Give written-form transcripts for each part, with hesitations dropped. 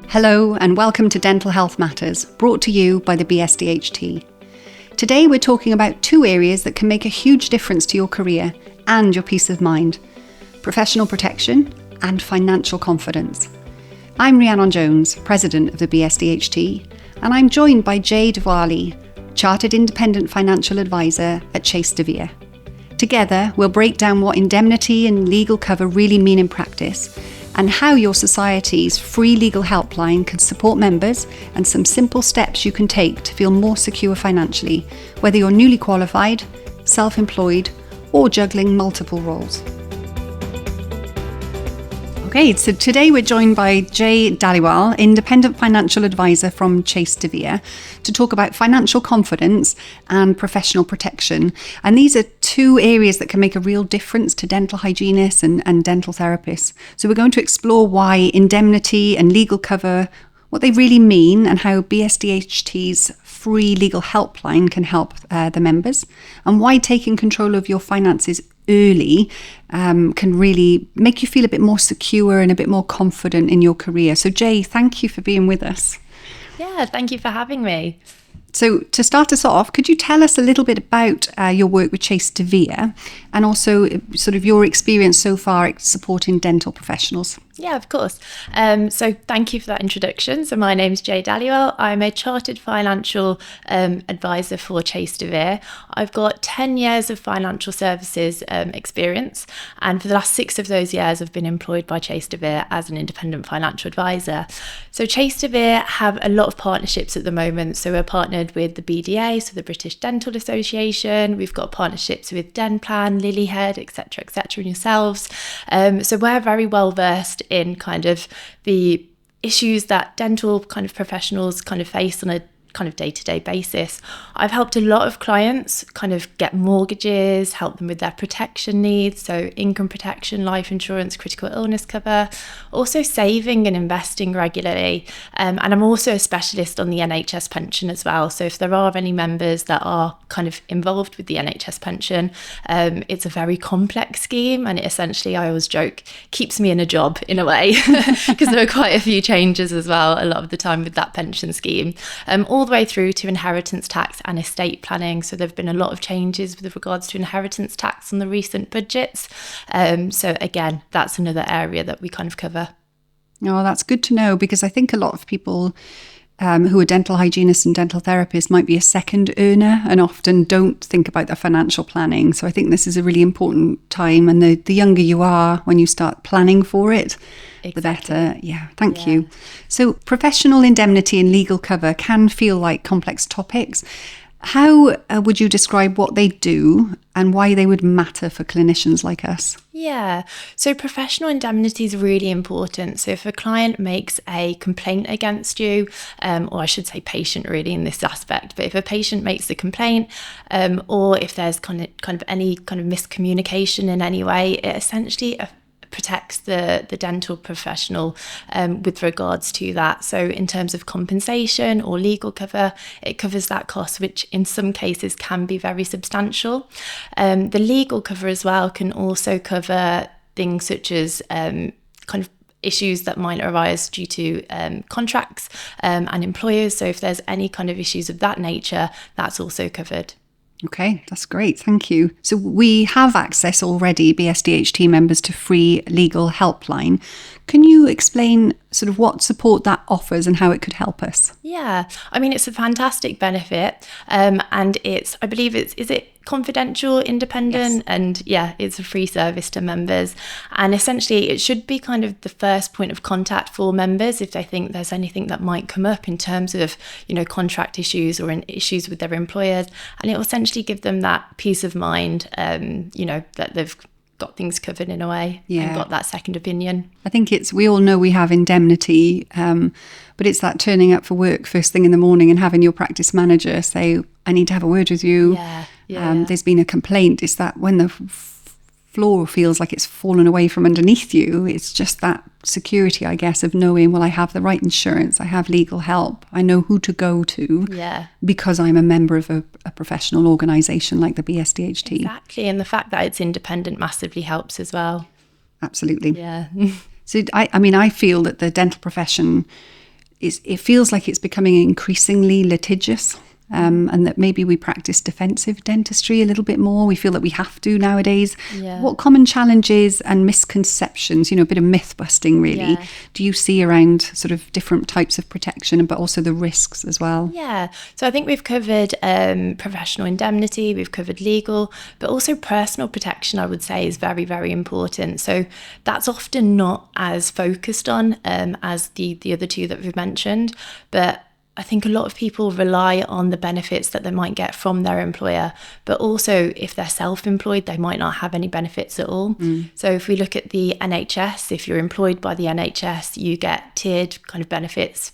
Hello and welcome to Dental Health Matters, brought to you by the BSDHT. Today we're talking about two areas that can make a huge difference to your career and your peace of mind: professional protection and financial confidence. I'm Rhiannon Jones, President of the BSDHT, and I'm joined by Jay Dhaliwal, Chartered Independent Financial Advisor at Chase de Vere. Together, we'll break down what indemnity and legal cover really mean in practice, and how your society's free legal helpline can support members, and some simple steps you can take to feel more secure financially, whether you're newly qualified, self-employed, or juggling multiple roles. Okay, so today we're joined by Jay Dhaliwal, Independent Financial Advisor from Chase de Vere, to talk about financial confidence and professional protection. And these are two areas that can make a real difference to dental hygienists and dental therapists. So we're going to explore why indemnity and legal cover, what they really mean, and how BSDHT's free legal helpline can help the members, and why taking control of your finances early can really make you feel a bit more secure and a bit more confident in your career. So Jay, thank you for being with us. Yeah, thank you for having me. So to start us off, could you tell us a little bit about your work with Chase de Vere, and also sort of your experience so far supporting dental professionals? Yeah, of course. So thank you for that introduction. So my name's Jay Dhaliwal. I'm a chartered financial advisor for Chase de Vere. I've got 10 years of financial services experience, and for the last 6 of those years I've been employed by Chase de Vere as an independent financial advisor. So Chase de Vere have a lot of partnerships at the moment. So we're partnered with the BDA, so the British Dental Association. We've got partnerships with Denplan, Lilyhead, etc., and yourselves. So we're very well versed in kind of the issues that dental kind of professionals kind of face on a kind of day-to-day basis. I've helped a lot of clients kind of get mortgages, help them with their protection needs, so income protection, life insurance, critical illness cover, also saving and investing regularly. And I'm also a specialist on the NHS pension as well. So if there are any members that are kind of involved with the NHS pension, it's a very complex scheme, and it essentially, I always joke, keeps me in a job in a way, because there are quite a few changes as well a lot of the time with that pension scheme. All the way through to inheritance tax and estate planning. So there have been a lot of changes with regards to inheritance tax on the recent budgets. So again, that's another area that we kind of cover. Oh, that's good to know, because I think a lot of people who are dental hygienists and dental therapists might be a second earner and often don't think about their financial planning. So I think this is a really important time, and the younger you are when you start planning for it, the better. Yeah, thank you. So professional indemnity and legal cover can feel like complex topics. How would you describe what they do and why they would matter for clinicians like us? Yeah, so professional indemnity is really important. So if a client makes a complaint against you, or I should say patient really in this aspect, but if a patient makes a complaint, or if there's kind of any kind of miscommunication in any way, it essentially protects the dental professional with regards to that. So in terms of compensation or legal cover, it covers that cost, which in some cases can be very substantial. The legal cover as well can also cover things such as kind of issues that might arise due to contracts and employers. So if there's any kind of issues of that nature, that's also covered. Okay, that's great. Thank you. So we have access already, BSDHT members, to free legal helpline. Can you explain sort of what support that offers and how it could help us? Yeah, I mean, it's a fantastic benefit. And it's, I believe is it confidential, independent? Yes. And yeah, it's a free service to members. And essentially it should be kind of the first point of contact for members if they think there's anything that might come up in terms of, you know, contract issues or in issues with their employers. And it will essentially give them that peace of mind, you know, that they've got things covered in a way and got that second opinion. I think we all know we have indemnity, but it's that turning up for work first thing in the morning and having your practice manager say, I need to have a word with you. There's been a complaint. It's that when the floor feels like it's fallen away from underneath you. It's just that security, I guess, of knowing, well, I have the right insurance, I have legal help, I know who to go to because I'm a member of a professional organisation like the BSDHT. Exactly, and the fact that it's independent massively helps as well. Absolutely. Yeah. So I feel that the dental profession it feels like it's becoming increasingly litigious. And that maybe we practice defensive dentistry a little bit more. We feel that we have to nowadays. Yeah. What common challenges and misconceptions, a bit of myth busting really, do you see around sort of different types of protection, but also the risks as well? Yeah, so I think we've covered professional indemnity, we've covered legal, but also personal protection, I would say, is very, very important. So that's often not as focused on as the other two that we've mentioned, but I think a lot of people rely on the benefits that they might get from their employer, but also if they're self-employed, they might not have any benefits at all. So if we look at the NHS, if you're employed by the NHS, you get tiered kind of benefits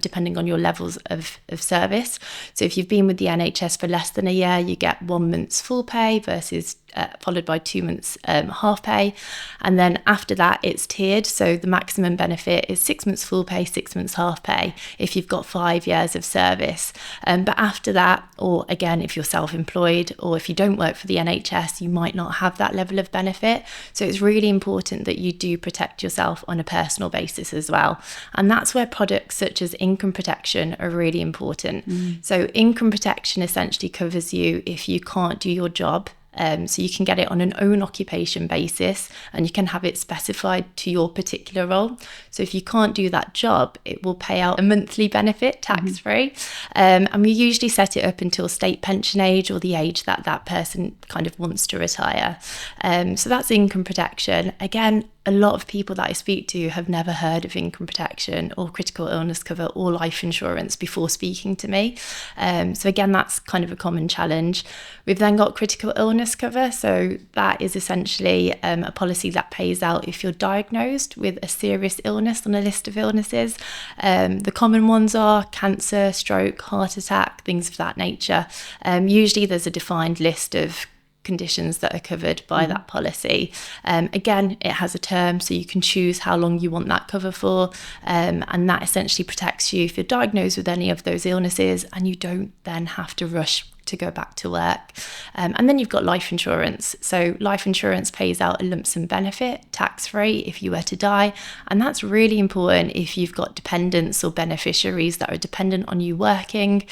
depending on your levels of service. So if you've been with the NHS for less than a year, you get 1 month's full pay versus followed by 2 months half pay. And then after that, it's tiered. So the maximum benefit is 6 months full pay, 6 months half pay if you've got 5 years of service. But after that, or again, if you're self-employed or if you don't work for the NHS, you might not have that level of benefit. So it's really important that you do protect yourself on a personal basis as well. And that's where products such as income protection are really important. So income protection essentially covers you if you can't do your job. So you can get it on an own occupation basis and you can have it specified to your particular role. So if you can't do that job, it will pay out a monthly benefit tax-free. And we usually set it up until state pension age or the age that that person kind of wants to retire. So that's income protection. Again, a lot of people that I speak to have never heard of income protection or critical illness cover or life insurance before speaking to me. So again, that's kind of a common challenge. We've then got critical illness cover. So that is essentially a policy that pays out if you're diagnosed with a serious illness on a list of illnesses. The common ones are cancer, stroke, heart attack, things of that nature. Usually there's a defined list of conditions that are covered by that policy. Again, it has a term, so you can choose how long you want that cover for, and that essentially protects you if you're diagnosed with any of those illnesses and you don't then have to rush to go back to work. And then you've got life insurance. So life insurance pays out a lump sum benefit tax-free if you were to die, and that's really important if you've got dependents or beneficiaries that are dependent on you working,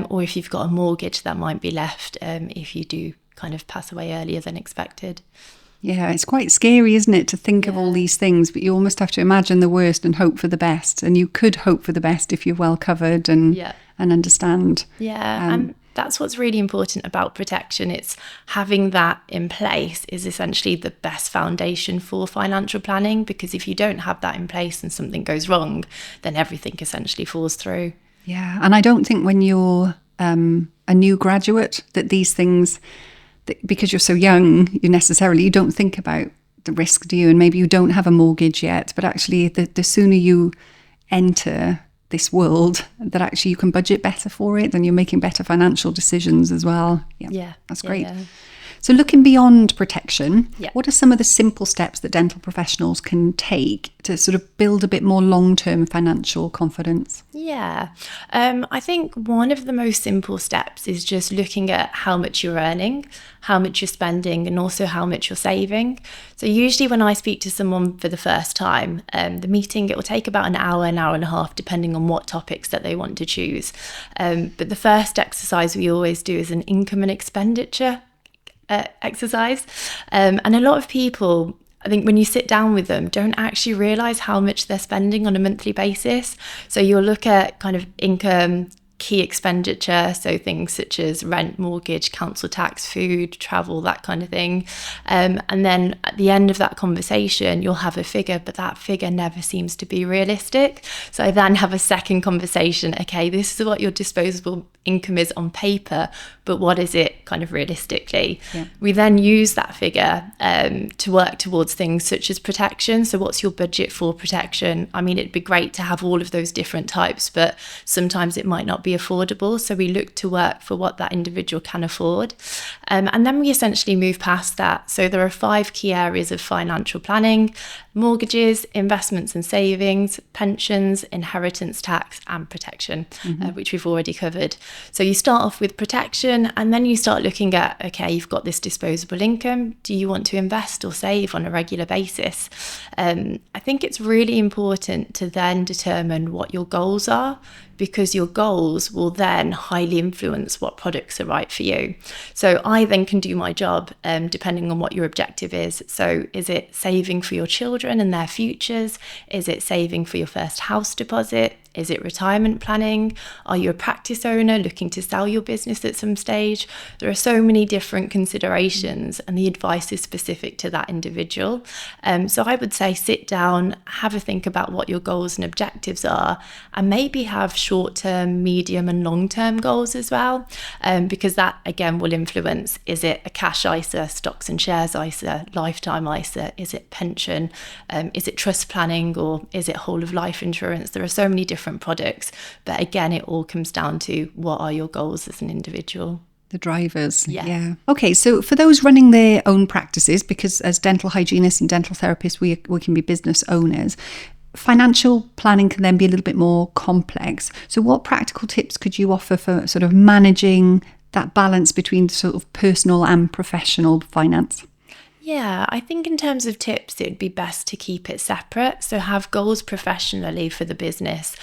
or if you've got a mortgage that might be left if you do kind of pass away earlier than expected. Yeah, it's quite scary, isn't it, to think of all these things, but you almost have to imagine the worst and hope for the best. And you could hope for the best if you're well covered and understand. Yeah, and that's what's really important about protection. It's having that in place is essentially the best foundation for financial planning, because if you don't have that in place and something goes wrong, then everything essentially falls through. Yeah, and I don't think when you're a new graduate that these things, because you're so young, you don't think about the risk, do you? And maybe you don't have a mortgage yet, but actually the sooner you enter this world, that actually you can budget better for it, then you're making better financial decisions as well. Yeah, that's great. Yeah. So looking beyond protection, what are some of the simple steps that dental professionals can take to sort of build a bit more long-term financial confidence? Yeah, I think one of the most simple steps is just looking at how much you're earning, how much you're spending, and also how much you're saving. So usually when I speak to someone for the first time, the meeting, it will take about an hour and a half, depending on what topics that they want to choose. But the first exercise we always do is an income and expenditure exercise. And a lot of people, I think when you sit down with them, don't actually realise how much they're spending on a monthly basis. So you'll look at kind of income, key expenditure, so things such as rent, mortgage, council tax, food, travel, that kind of thing. And then at the end of that conversation, you'll have a figure, but that figure never seems to be realistic. So I then have a second conversation. Okay, this is what your disposable income is on paper, but what is it kind of realistically? Yeah. We then use that figure to work towards things such as protection. So what's your budget for protection? I mean, it'd be great to have all of those different types, but sometimes it might not be affordable. So we look to work for what that individual can afford. And then we essentially move past that. So there are 5 key areas of financial planning: mortgages, investments and savings, pensions, inheritance tax, and protection, which we've already covered. So you start off with protection, and then you start looking at, okay, you've got this disposable income. Do you want to invest or save on a regular basis? I think it's really important to then determine what your goals are, because your goals will then highly influence what products are right for you. So I then can do my job depending on what your objective is. So is it saving for your children and their futures? Is it saving for your first house deposit? Is it retirement planning? Are you a practice owner looking to sell your business at some stage? There are so many different considerations, and the advice is specific to that individual. So I would say sit down, have a think about what your goals and objectives are, and maybe have short-term, medium and long-term goals as well, because that again will influence, is it a cash ISA, stocks and shares ISA, lifetime ISA, is it pension, is it trust planning, or is it whole of life insurance? There are so many different products, but again it all comes down to what are your goals as an individual. The drivers. Yeah. Okay, so for those running their own practices, because as dental hygienists and dental therapists we can be business owners, financial planning can then be a little bit more complex. So what practical tips could you offer for sort of managing that balance between sort of personal and professional finance? Yeah, I think in terms of tips, it'd be best to keep it separate. So have goals professionally for the business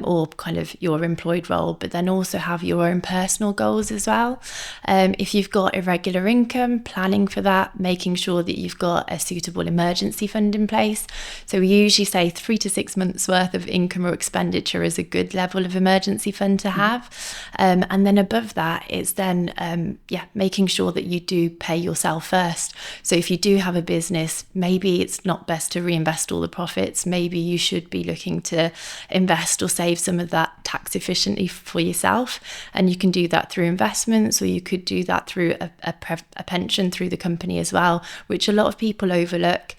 or kind of your employed role, but then also have your own personal goals as well. If you've got irregular income, planning for that, making sure that you've got a suitable emergency fund in place. So we usually say 3 to 6 months worth of income or expenditure is a good level of emergency fund to have. And then above that, it's then, making sure that you do pay yourself first. So if you do have a business, maybe it's not best to reinvest all the profits. Maybe you should be looking to invest or save some of that tax efficiently for yourself. And you can do that through investments, or you could do that through a pension through the company as well, which a lot of people overlook.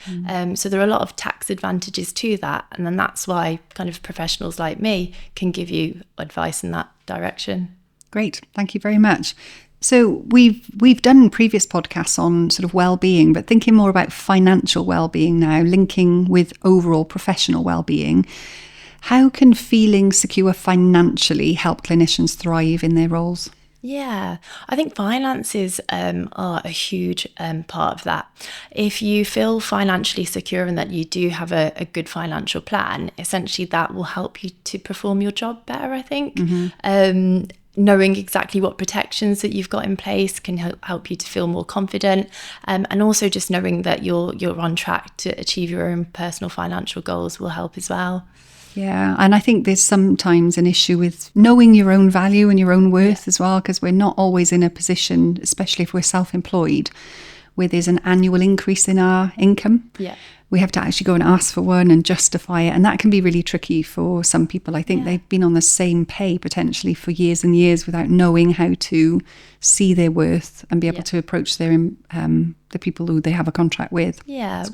So there are a lot of tax advantages to that. And then that's why kind of professionals like me can give you advice in that direction. Great. Thank you very much. So we've done previous podcasts on sort of well-being, but thinking more about financial well-being now, linking with overall professional well-being. How can feeling secure financially help clinicians thrive in their roles? Yeah, I think finances are a huge part of that. If you feel financially secure and that you do have a good financial plan, essentially that will help you to perform your job better, I think. Knowing exactly what protections that you've got in place can help you to feel more confident, and also just knowing that you're on track to achieve your own personal financial goals will help as well. Yeah, and I think there's sometimes an issue with knowing your own value and your own worth as well, because we're not always in a position, especially if we're self-employed, where there's an annual increase in our income. Yeah. We have to actually go and ask for one and justify it. And that can be really tricky for some people. I think they've been on the same pay potentially for years and years without knowing how to see their worth and be able to approach their the people who they have a contract with. Yeah.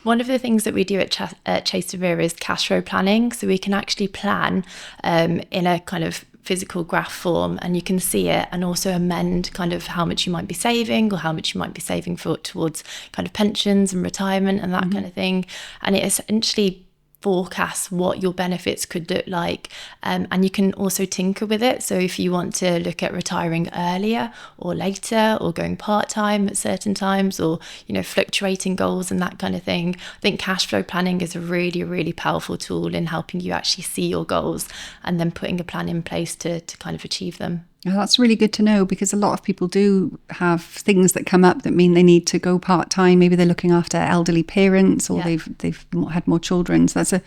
One of the things that we do at Chase to Vere is cash flow planning. So we can actually plan in a kind of physical graph form, and you can see it and also amend kind of how much you might be saving or how much you might be saving towards kind of pensions and retirement and that kind of thing. And it essentially forecasts what your benefits could look like, and you can also tinker with it. So if you want to look at retiring earlier or later, or going part-time at certain times, or fluctuating goals and that kind of thing, I think cash flow planning is a really, really powerful tool in helping you actually see your goals and then putting a plan in place to kind of achieve them. Oh, that's really good to know, because a lot of people do have things that come up that mean they need to go part-time. Maybe they're looking after elderly parents, or they've had more children. So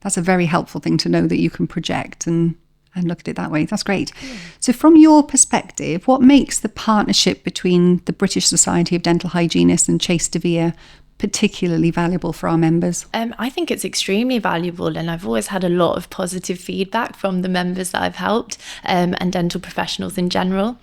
that's a very helpful thing to know, that you can project and look at it that way. That's great. Yeah. So from your perspective, what makes the partnership between the British Society of Dental Hygienists and Chase to Vere particularly valuable for our members? I think it's extremely valuable, and I've always had a lot of positive feedback from the members that I've helped, and dental professionals in general.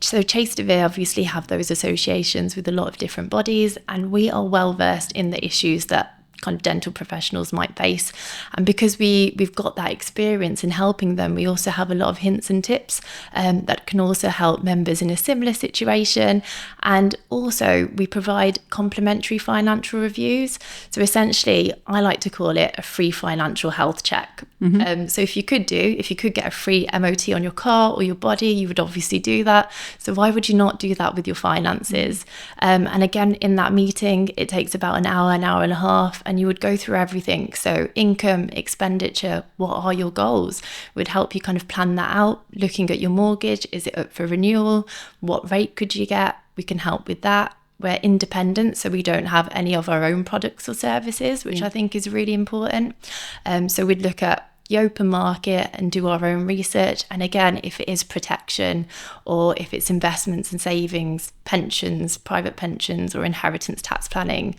So Chase de Vere obviously have those associations with a lot of different bodies, and we are well versed in the issues that kind of dental professionals might face. And because we've got that experience in helping them, we also have a lot of hints and tips that can also help members in a similar situation. And also we provide complimentary financial reviews. So essentially, I like to call it a free financial health check. So if you could get a free MOT on your car or your body, you would obviously do that. So why would you not do that with your finances? And again, in that meeting, it takes about an hour and a half, and you would go through everything. So income, expenditure, what are your goals? Would help you kind of plan that out. Looking at your mortgage, is it up for renewal? What rate could you get? We can help with that. We're independent, so we don't have any of our own products or services, which I think is really important. So we'd look at the open market and do our own research. And again, if it is protection or if it's investments and savings, pensions, private pensions or inheritance tax planning,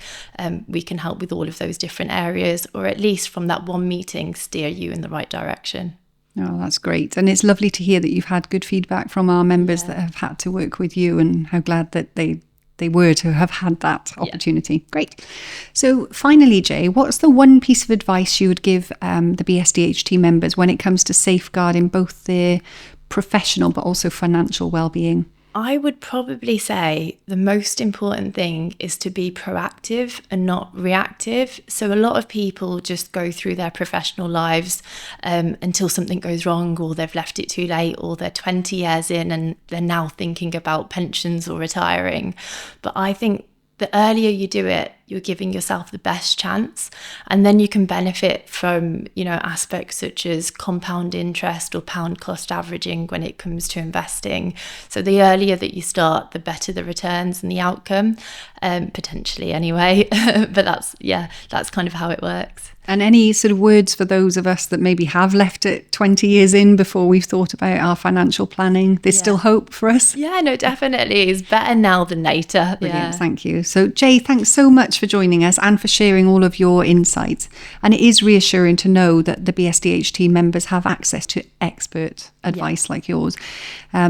we can help with all of those different areas, or at least from that one meeting steer you in the right direction. Oh, that's great. And it's lovely to hear that you've had good feedback from our members that have had to work with you, and how glad that they were to have had that opportunity. Great. So finally, Jay, what's the one piece of advice you would give the BSDHT members when it comes to safeguarding both their professional but also financial well-being? I would probably say the most important thing is to be proactive and not reactive. So a lot of people just go through their professional lives until something goes wrong, or they've left it too late, or they're 20 years in and they're now thinking about pensions or retiring. But I think the earlier you do it, you're giving yourself the best chance, and then you can benefit from, aspects such as compound interest or pound cost averaging when it comes to investing. So the earlier that you start, the better the returns and the outcome, potentially anyway. But that's kind of how it works. And any sort of words for those of us that maybe have left it 20 years in before we've thought about our financial planning? There's still hope for us? Yeah, no, definitely. It's better now than later. Brilliant, thank you. So Jay, thanks so much for joining us and for sharing all of your insights. And it is reassuring to know that the BSDHT members have access to expert advice like yours,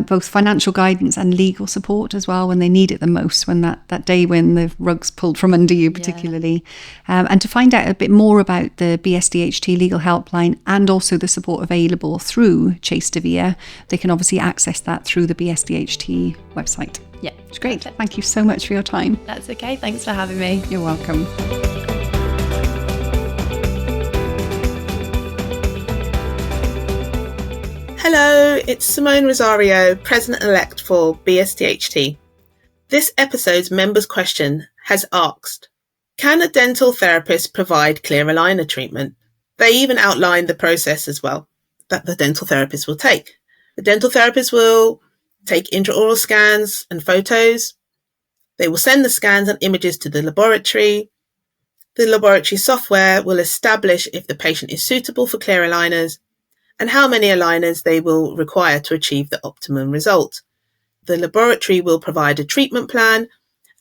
both financial guidance and legal support as well when they need it the most, when that day when the rug's pulled from under you particularly. And to find out a bit more about the BSDHT legal helpline and also the support available through Chase de Vere, they can obviously access that through the BSDHT website. Yeah, it's great. Perfect. Thank you so much for your time. That's okay. Thanks for having me. You're welcome. Hello, it's Simone Rosario, President-elect for BSDHT. This episode's members' question has asked, can a dental therapist provide clear aligner treatment? They even outlined the process as well that the dental therapist will take. The dental therapist will take intraoral scans and photos. They will send the scans and images to the laboratory. The laboratory software will establish if the patient is suitable for clear aligners and how many aligners they will require to achieve the optimum result. The laboratory will provide a treatment plan,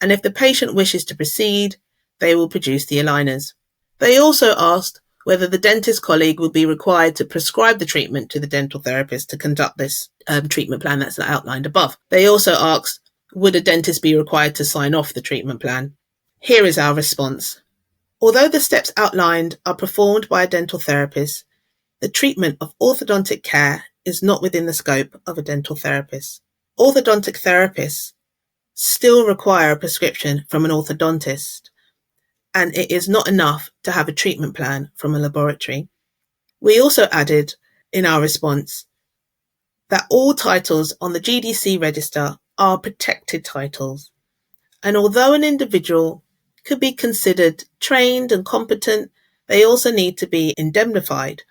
and if the patient wishes to proceed, they will produce the aligners. They also asked whether the dentist colleague will be required to prescribe the treatment to the dental therapist to conduct this treatment plan that's outlined above. They also asked, would a dentist be required to sign off the treatment plan? Here is our response. Although the steps outlined are performed by a dental therapist, the treatment of orthodontic care is not within the scope of a dental therapist. Orthodontic therapists still require a prescription from an orthodontist, and it is not enough to have a treatment plan from a laboratory. We also added in our response that all titles on the GDC register are protected titles, and although an individual could be considered trained and competent, they also need to be indemnified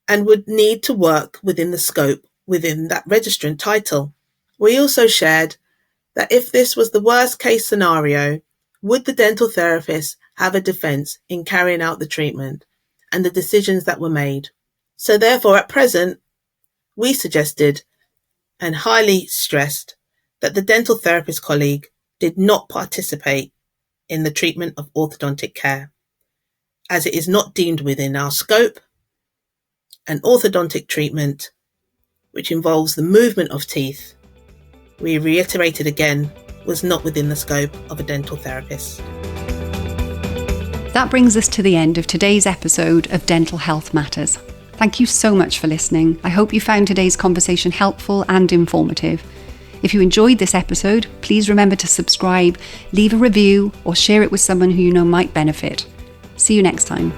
and would need to work within the scope within that registrant title. We also shared that if this was the worst case scenario, would the dental therapist have a defence in carrying out the treatment and the decisions that were made? So therefore, at present, we suggested and highly stressed that the dental therapist colleague did not participate in the treatment of orthodontic care, as it is not deemed within our scope. An orthodontic treatment, which involves the movement of teeth, we reiterated again, was not within the scope of a dental therapist. That brings us to the end of today's episode of Dental Health Matters. Thank you so much for listening. I hope you found today's conversation helpful and informative. If you enjoyed this episode, please remember to subscribe, leave a review, or share it with someone who you know might benefit. See you next time.